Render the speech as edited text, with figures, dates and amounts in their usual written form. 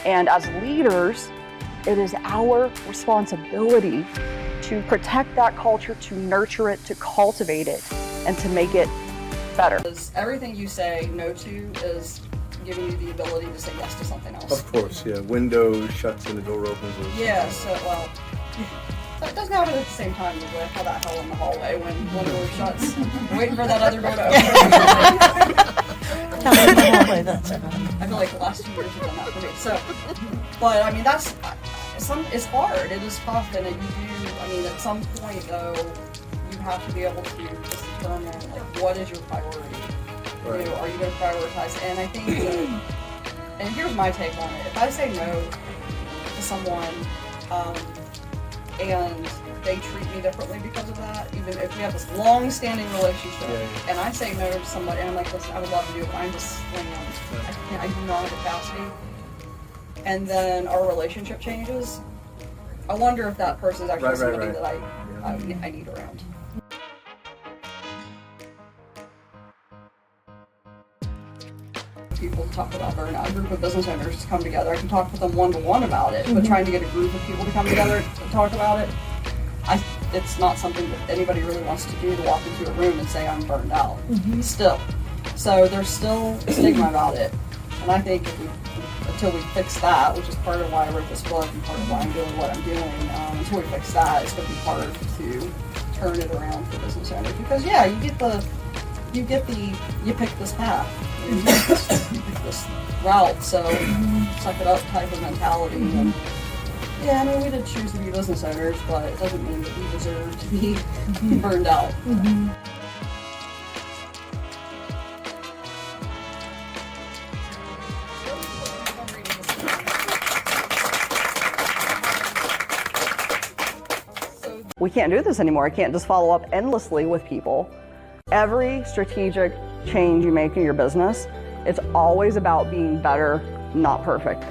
And as leaders, it is our responsibility to protect that culture, to nurture it, to cultivate it, and to make it better. Everything you say no to is giving you the ability to say yes to something else. Of course, yeah. Window shuts and the door opens. Yeah, so, well, that doesn't happen at the same time. Usually I call that hell in the hallway when one door shuts. I'm waiting for that other door to open. I feel like the last 2 years have done that for me. So, but I mean, it's hard. It is tough, and at some point though, you have to be able to just determine like what is your priority. Right. You know, are you going to prioritize? And I think that, and here's my take on it. If I say no to someone, and they treat me differently because of that, even if we have this long-standing relationship, and I say no to somebody, and I'm like, listen, I would love to do it, but I'm just slammed. I do not have the capacity. And then our relationship changes. I wonder if that person is actually somebody that I need around. People to talk about burnout. A group of business owners to come together. I can talk with them one-to-one about it, but trying to get a group of people to come together to talk about it, it's not something that anybody really wants to do, to walk into a room and say I'm burned out. Still. So there's still stigma about it. And I think until we fix that, which is part of why I wrote this book and part of why I'm doing what I'm doing, until we fix that, it's going to be hard to turn it around for business owners. Because yeah, you pick this path. You pick this route, so suck it up type of mentality. And yeah, I mean, we did choose to be business owners, but it doesn't mean that we deserve to be burned out. We can't do this anymore. I can't just follow up endlessly with people. Every strategic change you make in your business, it's always about being better, not perfect.